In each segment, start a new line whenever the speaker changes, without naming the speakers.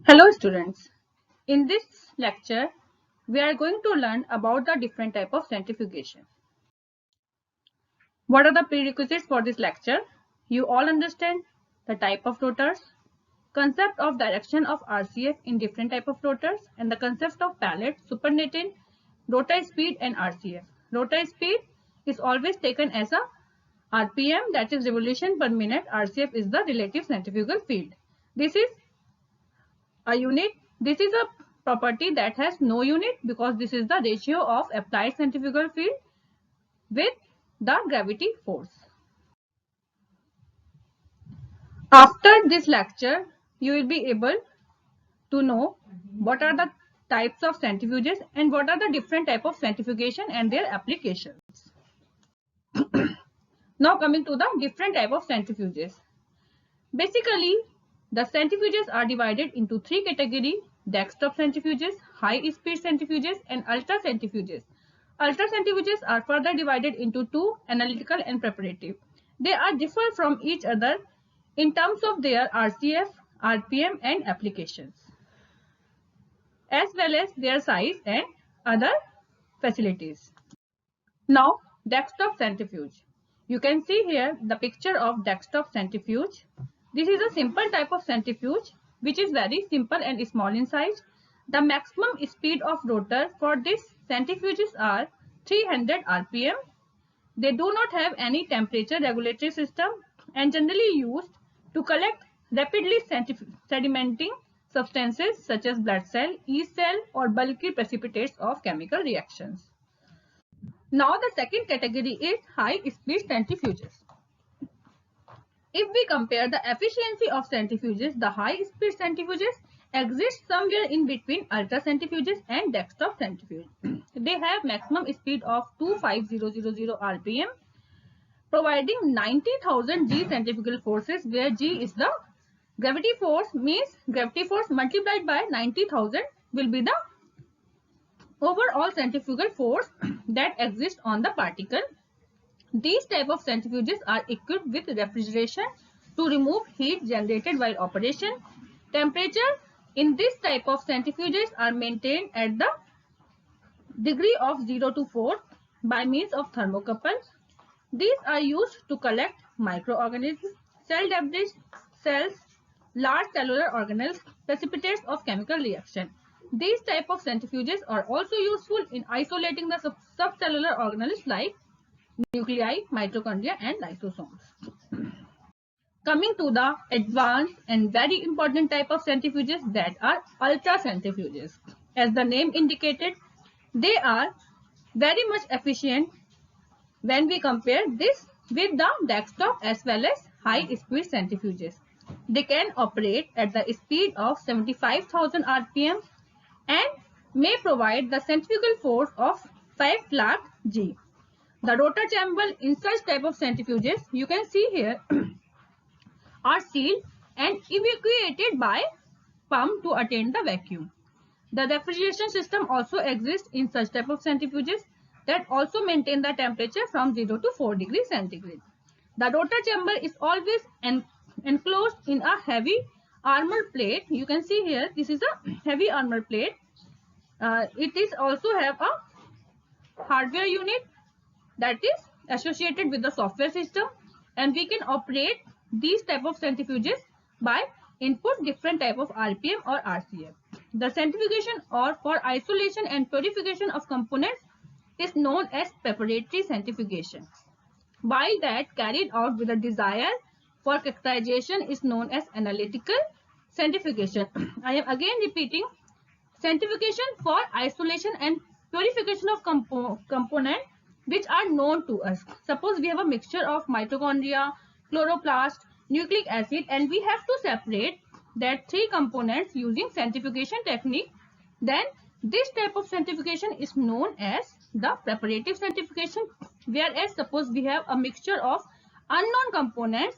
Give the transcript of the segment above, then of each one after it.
Hello students. In this lecture, we are going to learn about the different type of centrifugation. What are the prerequisites for this lecture? You all understand the type of rotors, concept of direction of RCF in different type of rotors, and the concept of pallet, supernatant, rotor speed and RCF. Rotor speed is always taken as a RPM, that is revolution per minute. RCF is the relative centrifugal field. This is a unit. This is a property that has no unit because this is the ratio of applied centrifugal field with the gravity force. After this lecture, you will be able to know what are the types of centrifuges and what are the different type of centrifugation and their applications. Now coming to the different type of centrifuges. Basically, the centrifuges are divided into three categories: desktop centrifuges, high-speed centrifuges, and ultra centrifuges. Ultra centrifuges are further divided into two: analytical and preparative. They are differ from each other in terms of their RCF, RPM, and applications, as well as their size and other facilities. Now, desktop centrifuge. You can see here the picture of desktop centrifuge. This is a simple type of centrifuge which is very simple and small in size. The maximum speed of rotor for this centrifuges are 300 rpm. They do not have any temperature regulatory system and generally used to collect rapidly sedimenting substances such as blood cell, yeast cell, or bulky precipitates of chemical reactions. Now the second category is high-speed centrifuges. If we compare the efficiency of centrifuges, the high-speed centrifuges exist somewhere in between ultra centrifuges and desktop centrifuge. They have maximum speed of 25000 rpm, providing 90,000 G centrifugal forces, where G is the gravity force, means gravity force multiplied by 90,000 will be the overall centrifugal force that exists on the particle. These type of centrifuges are equipped with refrigeration to remove heat generated while operation. Temperature in this type of centrifuges are maintained at the degree of 0 to 4 by means of thermocouple. These are used to collect microorganisms, cell debris, cells, large cellular organelles, precipitates of chemical reaction. These type of centrifuges are also useful in isolating the subcellular organelles like nuclei, mitochondria, and lysosomes. Coming to the advanced and very important type of centrifuges, that are ultra centrifuges. As the name indicated, they are very much efficient when we compare this with the desktop as well as high speed centrifuges. They can operate at the speed of 75,000 rpm and may provide the centrifugal force of 5 lakh G. The rotor chamber in such type of centrifuges, you can see here, are sealed and evacuated by pump to attain the vacuum. The refrigeration system also exists in such type of centrifuges that also maintain the temperature from 0 to 4 degrees centigrade. The rotor chamber is always enclosed in a heavy armor plate. You can see here, this is a heavy armor plate. It is also have a hardware unit that is associated with the software system, and we can operate these type of centrifuges by input different type of rpm or rcf. The centrifugation or for isolation and purification of components is known as preparatory centrifugation, while that carried out with a desire for characterization is known as analytical centrifugation. I am again repeating: centrifugation for isolation and purification of component which are known to us. Suppose we have a mixture of mitochondria, chloroplast, nucleic acid, and we have to separate that three components using centrifugation technique. Then this type of centrifugation is known as the preparative centrifugation. Whereas suppose we have a mixture of unknown components,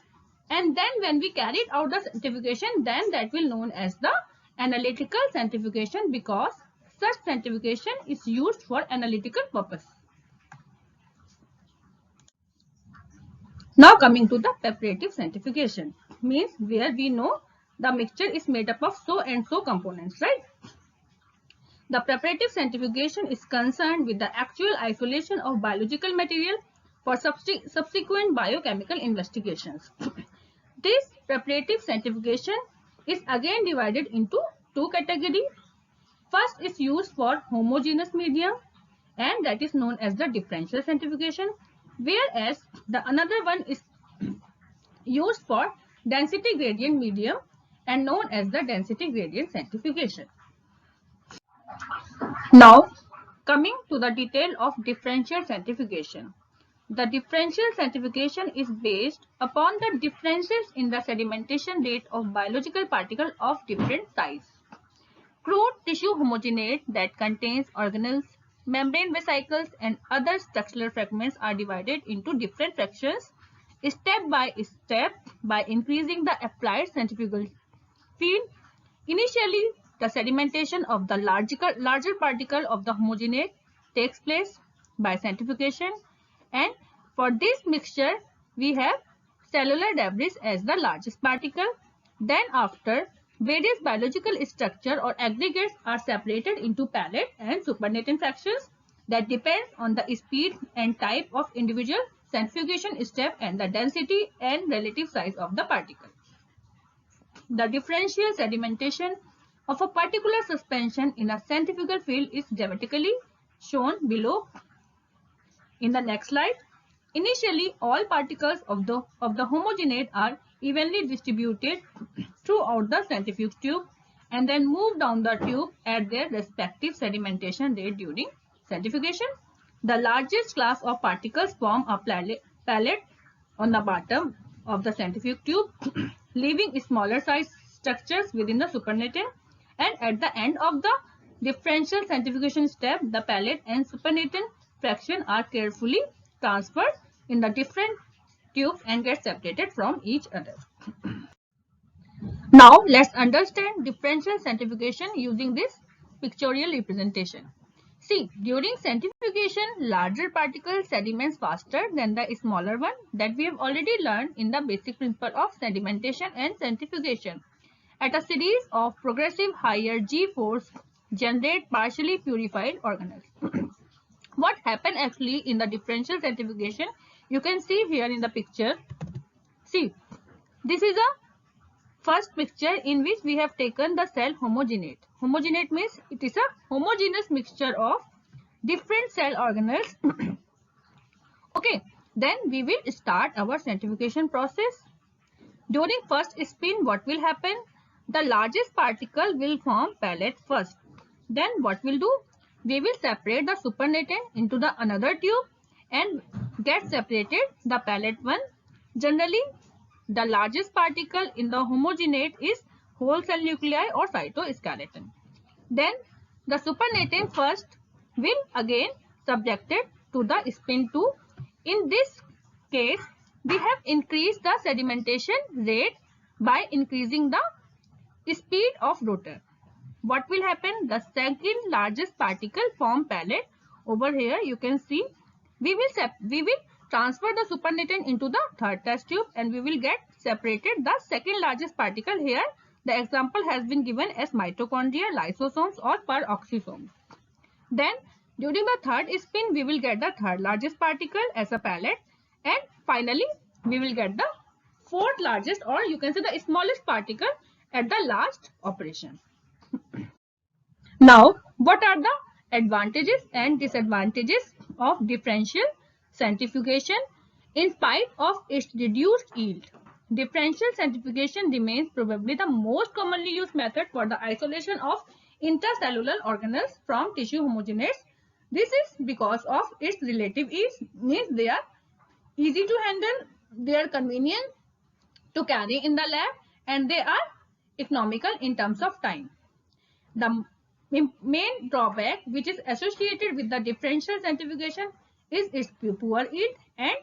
and then when we carried out the centrifugation, then that will known as the analytical centrifugation, because such centrifugation is used for analytical purpose. Now coming to the preparative centrifugation, means where we know the mixture is made up of so and so components, right? The preparative centrifugation is concerned with the actual isolation of biological material for subsequent biochemical investigations. This preparative centrifugation is again divided into two categories. First is used for homogeneous medium, and that is known as the differential centrifugation, whereas the another one is used for density gradient medium and known as the density gradient centrifugation. Now, coming to the detail of differential centrifugation. The differential centrifugation is based upon the differences in the sedimentation rate of biological particles of different size. Crude tissue homogenate that contains organelles, membrane vesicles, and other structural fragments are divided into different fractions step by step by increasing the applied centrifugal field. Initially, the sedimentation of the larger particle of the homogenate takes place by centrifugation, and for this mixture we have cellular debris as the largest particle. Then after, various biological structure or aggregates are separated into pellet and supernatant fractions that depends on the speed and type of individual centrifugation step and the density and relative size of the particle. The differential sedimentation of a particular suspension in a centrifugal field is dramatically shown below in the next slide. Initially, all particles of the homogenate are evenly distributed throughout the centrifuge tube and then move down the tube at their respective sedimentation rate during centrifugation. The largest class of particles form a pellet on the bottom of the centrifuge tube, leaving smaller size structures within the supernatant, and at the end of the differential centrifugation step, the pellet and supernatant fraction are carefully transferred in the different tubes and get separated from each other. Now let's understand differential centrifugation using this pictorial representation. See, during centrifugation, larger particles sediments faster than the smaller one that we have already learned in the basic principle of sedimentation and centrifugation. At a series of progressive higher G-force generate partially purified organelles. What happened actually in the differential centrifugation, you can see here in the picture. See, this is a first picture in which we have taken the cell homogenate. Homogenate means it is a homogeneous mixture of different cell organelles. Okay, then we will start our centrifugation process. During first spin, what will happen? The largest particle will form pellet first. Then what we'll do? We will separate the supernatant into the another tube and get separated the pellet one. Generally, the largest particle in the homogenate is whole cell nuclei or cytoskeleton. Then the supernatant first will again subjected to the spin 2. In this case, we have increased the sedimentation rate by increasing the speed of rotor. What will happen? The second largest particle form pellet. Over here you can see we will transfer the supernatant into the third test tube and we will get separated the second largest particle. Here the example has been given as mitochondria, lysosomes or peroxisomes. Then during the third spin we will get the third largest particle as a pellet, and finally we will get the fourth largest, or you can say the smallest particle at the last operation. Now, what are the advantages and disadvantages of differential centrifugation? In spite of its reduced yield, differential centrifugation remains probably the most commonly used method for the isolation of intracellular organelles from tissue homogenates. This is because of its relative ease, means they are easy to handle, they are convenient to carry in the lab, and they are economical in terms of time. The main drawback which is associated with the differential centrifugation is its poor yield and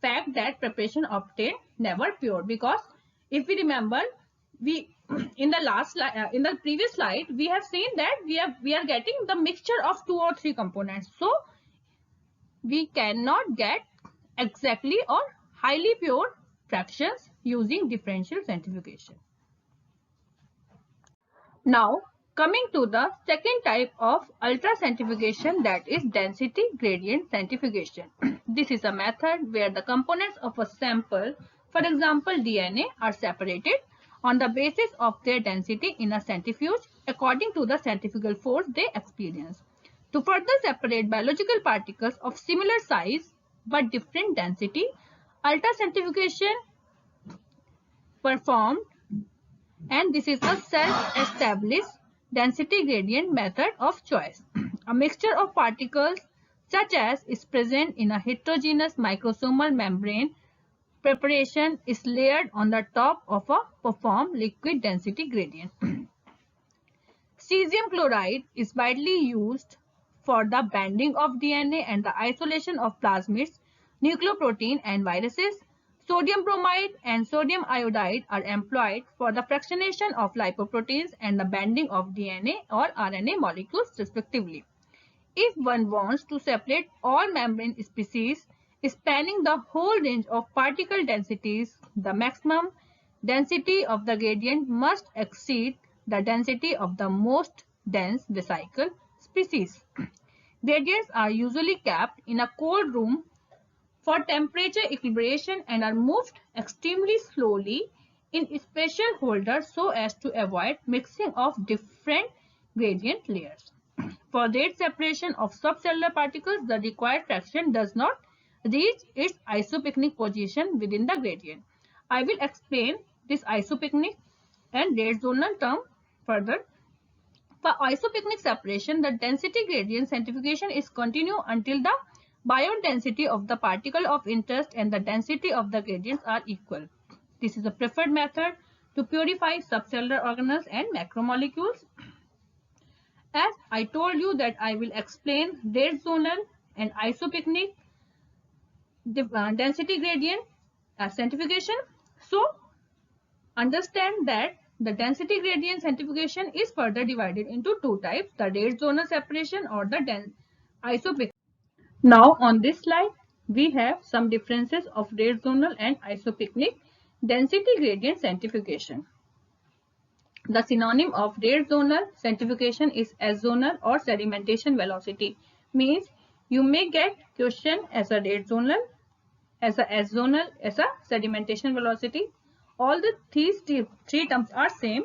fact that preparation obtained never pure, because if we remember, we in the previous slide we have seen that we are getting the mixture of 2 or 3 components, so we cannot get exactly or highly pure fractions using differential centrifugation. Now, coming to the second type of ultracentrifugation, that is density gradient centrifugation. This is a method where the components of a sample, for example DNA, are separated on the basis of their density in a centrifuge according to the centrifugal force they experience. To further separate biological particles of similar size but different density, ultracentrifugation performed, and this is a self-established density gradient method of choice. A mixture of particles such as is present in a heterogeneous microsomal membrane preparation is layered on the top of a performed liquid density gradient. Cesium chloride is widely used for the binding of DNA and the isolation of plasmids, nucleoprotein and viruses. Sodium bromide and sodium iodide are employed for the fractionation of lipoproteins and the binding of DNA or RNA molecules respectively. If one wants to separate all membrane species spanning the whole range of particle densities, the maximum density of the gradient must exceed the density of the most dense vesicle species. Gradients are usually kept in a cold room for temperature equilibration and are moved extremely slowly in special holders so as to avoid mixing of different gradient layers. For rate separation of subcellular particles, the required fraction does not reach its isopycnic position within the gradient. I will explain this isopycnic and rate zonal term further. For isopycnic separation, the density gradient centrifugation is continued until the bion density of the particle of interest and the density of the gradients are equal. This is a preferred method to purify subcellular organelles and macromolecules. As I told you that I will explain rate zonal and isopycnic density gradient centrifugation. So, understand that the density gradient centrifugation is further divided into two types, the rate zonal separation or the isopycnic. Now on this slide, we have some differences of rate zonal and isopycnic density gradient centrifugation. The synonym of rate zonal centrifugation is S-zonal or sedimentation velocity. Means you may get question as a rate zonal, as a S-zonal, as a sedimentation velocity. All these three terms are same.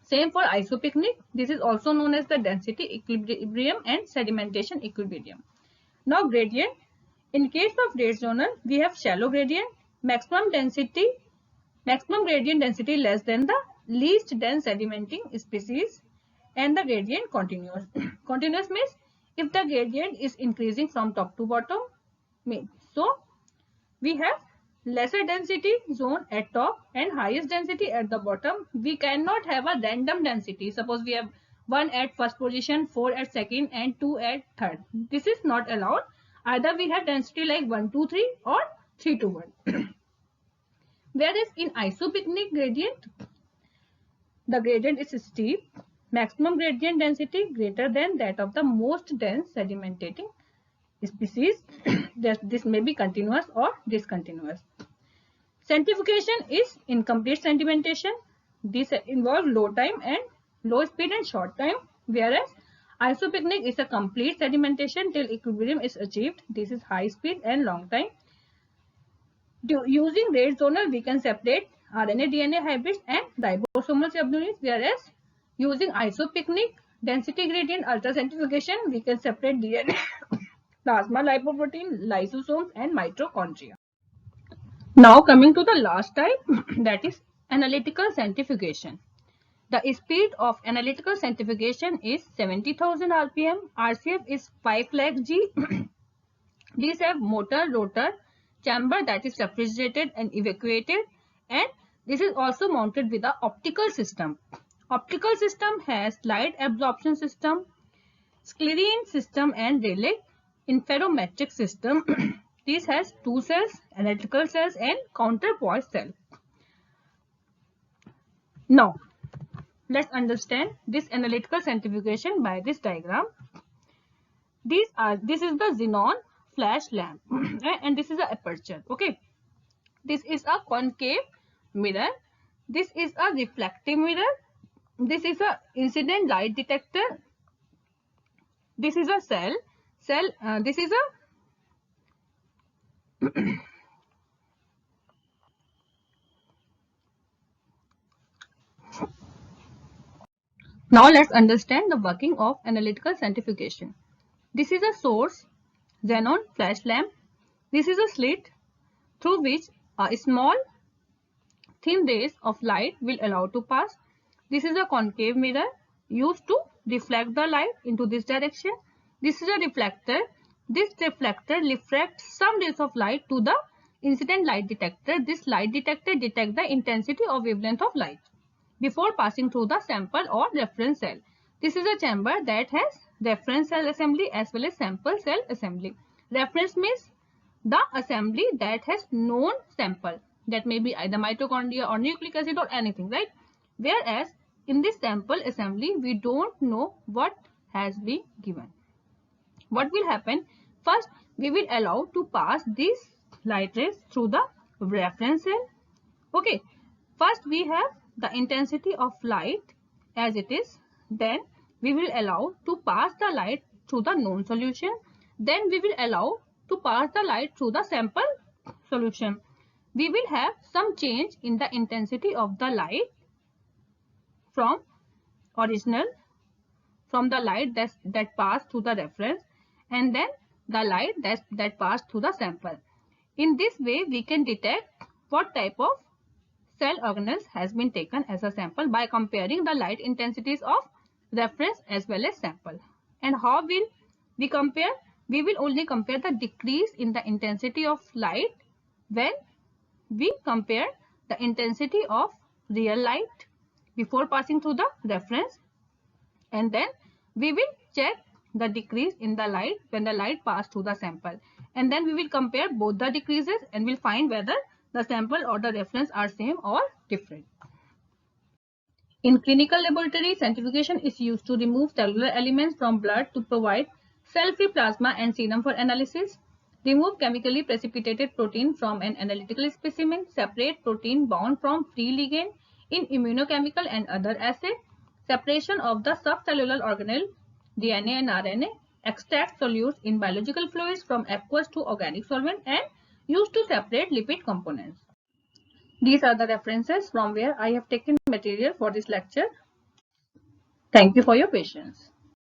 Same for isopycnic. This is also known as the density equilibrium and sedimentation equilibrium. Now gradient. In case of rate zonal, we have shallow gradient, maximum gradient density less than the least dense sedimenting species, and the gradient continuous. Continuous means if the gradient is increasing from top to bottom. So we have lesser density zone at top and highest density at the bottom. We cannot have a random density. Suppose we have 1 at first position, 4 at second and 2 at third. This is not allowed. Either we have density like 1 to 3 or 3 to 1. Whereas in isopycnic gradient, the gradient is steep. Maximum gradient density greater than that of the most dense sedimentating species. This may be continuous or discontinuous. Centrifugation is incomplete sedimentation. This involves low time and low speed and short time, whereas isopycnic is a complete sedimentation till equilibrium is achieved. This is high speed and long time. Using rate zonal, we can separate RNA DNA hybrids and ribosomal subunits, whereas using isopycnic density gradient ultracentrifugation, we can separate DNA, plasma lipoprotein, lysosomes and mitochondria. Now coming to the last type, that is analytical centrifugation. The speed of analytical centrifugation is 70,000 rpm. RCF is 5 lakh G. These have motor rotor chamber that is refrigerated and evacuated, and this is also mounted with an optical system. Optical system has light absorption system, sclerine system and Rayleigh interferometric system. This has two cells, analytical cells and counterpoise cell. Now, let's understand this analytical centrifugation by this diagram. This is the xenon flash lamp and this is the aperture. Okay, this is a concave mirror. This is a reflective mirror. This is a incident light detector. This is a cell. This is a Now let's understand the working of analytical centrifugation. This is a source, xenon flash lamp. This is a slit through which a small thin rays of light will allow to pass. This is a concave mirror used to reflect the light into this direction. This is a reflector. This reflector reflects some rays of light to the incident light detector. This light detector detects the intensity or wavelength of light before passing through the sample or reference cell. This is a chamber that has reference cell assembly as well as sample cell assembly. Reference means the assembly that has known sample, that may be either mitochondria or nucleic acid or anything, right? Whereas in this sample assembly, we don't know what has been given. What will happen? First, we will allow to pass these light rays through the reference cell. Okay, first we have the intensity of light as it is. Then we will allow to pass the light through the known solution. Then we will allow to pass the light through the sample solution. We will have some change in the intensity of the light from the light that passed through the reference, and then the light that passed through the sample. In this way, we can detect what type of cell organelles has been taken as a sample by comparing the light intensities of reference as well as sample. And how will we compare? We will only compare the decrease in the intensity of light when we compare the intensity of real light before passing through the reference, and then we will check the decrease in the light when the light passed through the sample, and then we will compare both the decreases and will find whether the sample or the reference are same or different. In clinical laboratory, centrifugation is used to remove cellular elements from blood to provide cell-free plasma and serum for analysis. Remove chemically precipitated protein from an analytical specimen. Separate protein bound from free ligand in immunochemical and other assays. Separation of the subcellular organelle, DNA and RNA. Extract solutes in biological fluids from aqueous to organic solvent and used to separate lipid components. These are the references from where I have taken material for this lecture. Thank you for your patience.